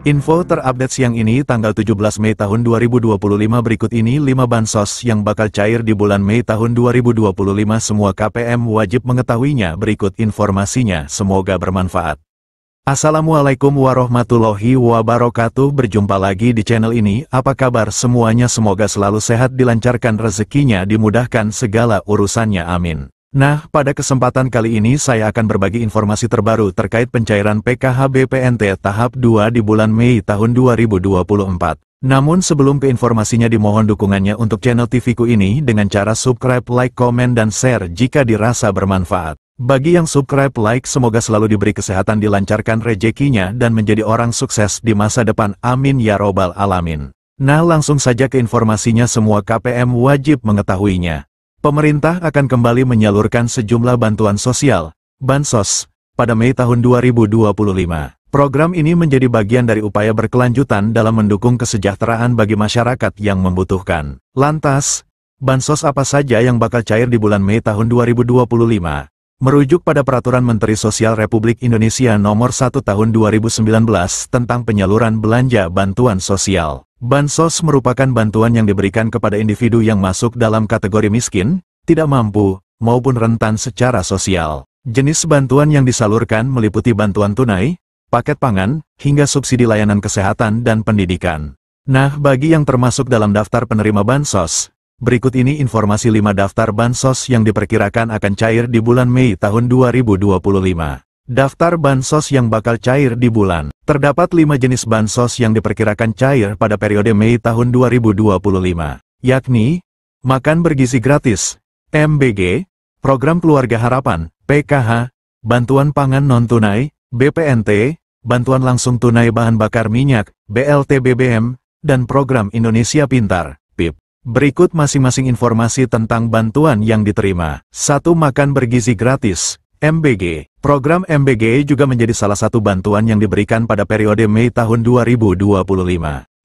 Info terupdate siang ini tanggal 17 Mei tahun 2025 berikut ini 5 bansos yang bakal cair di bulan Mei tahun 2025 semua KPM wajib mengetahuinya berikut informasinya semoga bermanfaat. Assalamualaikum warahmatullahi wabarakatuh berjumpa lagi di channel ini apa kabar semuanya semoga selalu sehat dilancarkan rezekinya dimudahkan segala urusannya amin. Nah, pada kesempatan kali ini saya akan berbagi informasi terbaru terkait pencairan PKH BPNT tahap 2 di bulan Mei tahun 2024. Namun sebelum ke informasinya dimohon dukungannya untuk channel TVku ini dengan cara subscribe, like, komen, dan share jika dirasa bermanfaat. Bagi yang subscribe, like, semoga selalu diberi kesehatan dilancarkan rezekinya dan menjadi orang sukses di masa depan amin ya robbal alamin. Nah langsung saja ke informasinya semua KPM wajib mengetahuinya. Pemerintah akan kembali menyalurkan sejumlah bantuan sosial, Bansos, pada Mei tahun 2025. Program ini menjadi bagian dari upaya berkelanjutan dalam mendukung kesejahteraan bagi masyarakat yang membutuhkan. Lantas, Bansos apa saja yang bakal cair di bulan Mei tahun 2025? Merujuk pada Peraturan Menteri Sosial Republik Indonesia Nomor 1 Tahun 2019 tentang penyaluran belanja bantuan sosial. Bansos merupakan bantuan yang diberikan kepada individu yang masuk dalam kategori miskin, tidak mampu, maupun rentan secara sosial. Jenis bantuan yang disalurkan meliputi bantuan tunai, paket pangan, hingga subsidi layanan kesehatan dan pendidikan. Nah, bagi yang termasuk dalam daftar penerima Bansos, berikut ini informasi 5 daftar Bansos yang diperkirakan akan cair di bulan Mei tahun 2025. Daftar Bansos yang bakal cair di bulan. Terdapat 5 jenis Bansos yang diperkirakan cair pada periode Mei tahun 2025, yakni Makan Bergizi Gratis, MBG, Program Keluarga Harapan, PKH, Bantuan Pangan Non-Tunai, BPNT, Bantuan Langsung Tunai Bahan Bakar Minyak, BLT BBM, dan Program Indonesia Pintar, PIP. Berikut masing-masing informasi tentang bantuan yang diterima. 1. Makan Bergizi Gratis, MBG. Program MBG juga menjadi salah satu bantuan yang diberikan pada periode Mei tahun 2025.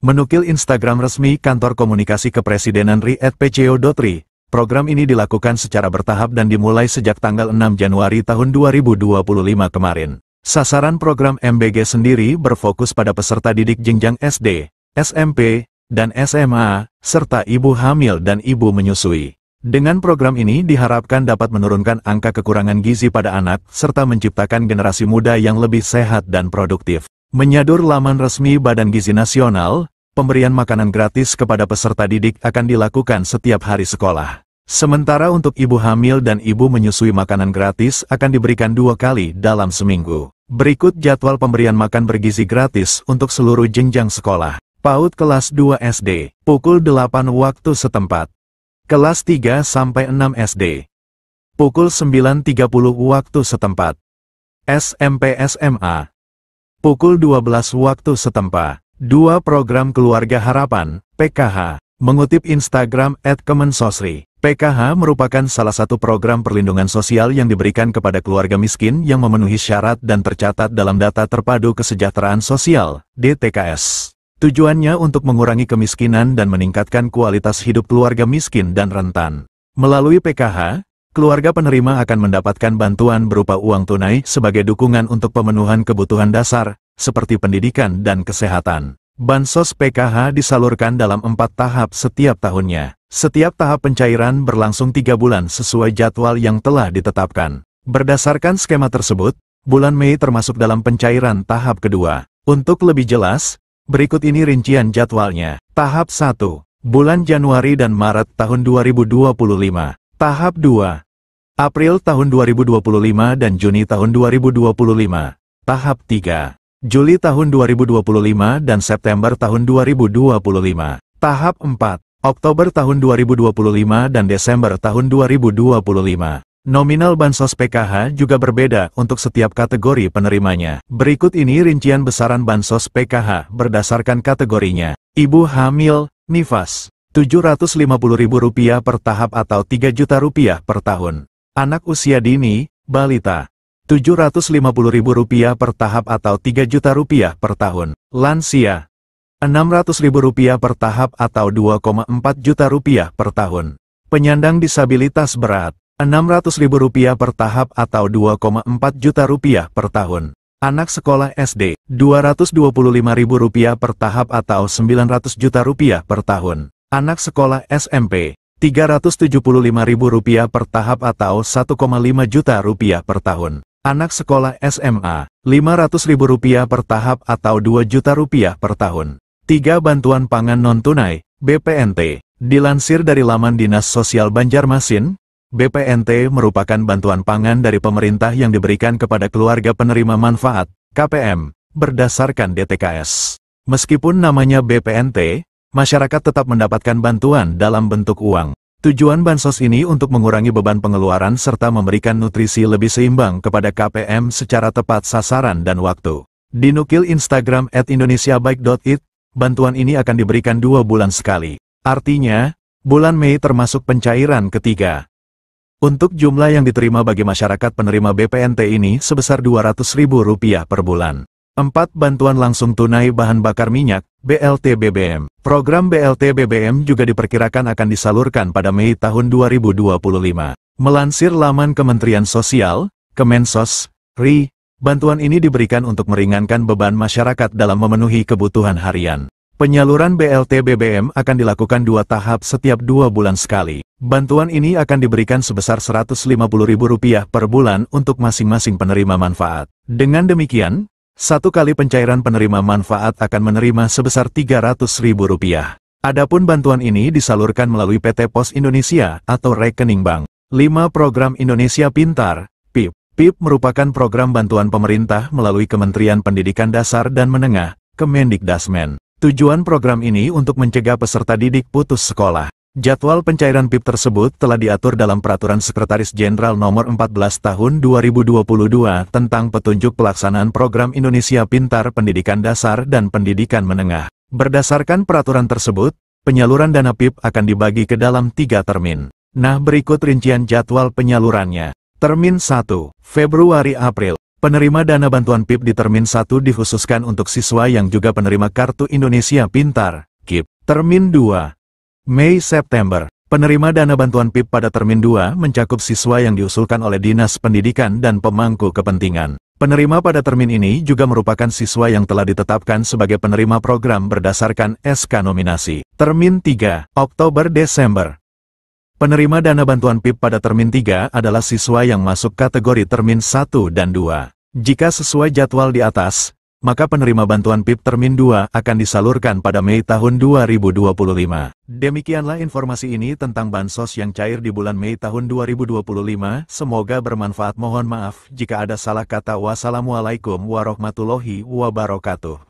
Menukil Instagram resmi Kantor Komunikasi Kepresidenan RI @pco.ri, program ini dilakukan secara bertahap dan dimulai sejak tanggal 6 Januari tahun 2025 kemarin. Sasaran program MBG sendiri berfokus pada peserta didik jenjang SD, SMP, dan SMA, serta ibu hamil dan ibu menyusui. Dengan program ini diharapkan dapat menurunkan angka kekurangan gizi pada anak, serta menciptakan generasi muda yang lebih sehat dan produktif. Menyadur laman resmi Badan Gizi Nasional, pemberian makanan gratis kepada peserta didik akan dilakukan setiap hari sekolah. Sementara untuk ibu hamil dan ibu menyusui makanan gratis akan diberikan 2 kali dalam seminggu. Berikut jadwal pemberian makan bergizi gratis untuk seluruh jenjang sekolah. PAUD kelas 2 SD, pukul 8 waktu setempat. Kelas 3-6 SD, pukul 9.30 waktu setempat. SMP SMA, pukul 12 waktu setempat. 2. Program Keluarga Harapan, PKH. Mengutip Instagram @kemensosri, PKH merupakan salah satu program perlindungan sosial yang diberikan kepada keluarga miskin yang memenuhi syarat dan tercatat dalam Data Terpadu Kesejahteraan Sosial, DTKS. Tujuannya untuk mengurangi kemiskinan dan meningkatkan kualitas hidup keluarga miskin dan rentan. Melalui PKH, keluarga penerima akan mendapatkan bantuan berupa uang tunai sebagai dukungan untuk pemenuhan kebutuhan dasar, seperti pendidikan dan kesehatan. Bansos PKH disalurkan dalam 4 tahap setiap tahunnya. Setiap tahap pencairan berlangsung 3 bulan sesuai jadwal yang telah ditetapkan. Berdasarkan skema tersebut, bulan Mei termasuk dalam pencairan tahap kedua. Untuk lebih jelas, berikut ini rincian jadwalnya. Tahap 1, bulan Januari dan Maret tahun 2025. Tahap 2, April tahun 2025 dan Juni tahun 2025. Tahap 3, Juli tahun 2025 dan September tahun 2025. Tahap 4, Oktober tahun 2025 dan Desember tahun 2025. Nominal Bansos PKH juga berbeda untuk setiap kategori penerimanya. Berikut ini rincian besaran Bansos PKH berdasarkan kategorinya. Ibu hamil, nifas, Rp750.000 per tahap atau Rp3.000.000 per tahun. Anak usia dini, balita, Rp750.000 per tahap atau Rp3.000.000 per tahun. Lansia, Rp600.000 per tahap atau Rp2,4 juta per tahun. Penyandang disabilitas berat, Rp600.000 per tahap atau Rp2,4 juta per tahun. Anak sekolah SD, Rp225.000 per tahap atau Rp900 juta per tahun. Anak sekolah SMP, Rp375.000 per tahap atau Rp1,5 juta per tahun. Anak sekolah SMA, Rp500.000 per tahap atau Rp2 juta per tahun. 3. Bantuan pangan non-tunai, BPNT. Dilansir dari laman Dinas Sosial Banjarmasin, BPNT merupakan bantuan pangan dari pemerintah yang diberikan kepada keluarga penerima manfaat, KPM, berdasarkan DTKS. Meskipun namanya BPNT, masyarakat tetap mendapatkan bantuan dalam bentuk uang. Tujuan bansos ini untuk mengurangi beban pengeluaran serta memberikan nutrisi lebih seimbang kepada KPM secara tepat sasaran dan waktu. Dinukil Instagram @indonesiabaik.it, bantuan ini akan diberikan 2 bulan sekali. Artinya, bulan Mei termasuk pencairan ketiga. Untuk jumlah yang diterima bagi masyarakat penerima BPNT ini sebesar Rp200.000 per bulan. 4. Bantuan langsung tunai bahan bakar minyak, BLT BBM. Program BLT BBM juga diperkirakan akan disalurkan pada Mei tahun 2025. Melansir laman Kementerian Sosial, Kemensos, RI, bantuan ini diberikan untuk meringankan beban masyarakat dalam memenuhi kebutuhan harian. Penyaluran BLT BBM akan dilakukan 2 tahap setiap 2 bulan sekali. Bantuan ini akan diberikan sebesar Rp150.000 per bulan untuk masing-masing penerima manfaat. Dengan demikian, 1 kali pencairan penerima manfaat akan menerima sebesar Rp300.000. Adapun bantuan ini disalurkan melalui PT Pos Indonesia atau rekening bank. 5. Program Indonesia Pintar, PIP. PIP merupakan program bantuan pemerintah melalui Kementerian Pendidikan Dasar dan Menengah, Kemendikdasmen. Tujuan program ini untuk mencegah peserta didik putus sekolah. Jadwal pencairan PIP tersebut telah diatur dalam Peraturan Sekretaris Jenderal Nomor 14 Tahun 2022 tentang petunjuk pelaksanaan program Indonesia Pintar Pendidikan Dasar dan Pendidikan Menengah. Berdasarkan peraturan tersebut, penyaluran dana PIP akan dibagi ke dalam 3 termin. Nah, berikut rincian jadwal penyalurannya. Termin 1, Februari-April. Penerima dana bantuan PIP di Termin 1 dikhususkan untuk siswa yang juga penerima Kartu Indonesia Pintar, KIP. Termin 2, Mei-September. Penerima dana bantuan PIP pada Termin 2 mencakup siswa yang diusulkan oleh Dinas Pendidikan dan pemangku kepentingan. Penerima pada termin ini juga merupakan siswa yang telah ditetapkan sebagai penerima program berdasarkan SK nominasi. Termin 3, Oktober-Desember. Penerima dana bantuan PIP pada Termin 3 adalah siswa yang masuk kategori Termin 1 dan 2. Jika sesuai jadwal di atas, maka penerima bantuan PIP Termin 2 akan disalurkan pada Mei tahun 2025. Demikianlah informasi ini tentang bansos yang cair di bulan Mei tahun 2025. Semoga bermanfaat. Mohon maaf jika ada salah kata. Wassalamualaikum warahmatullahi wabarakatuh.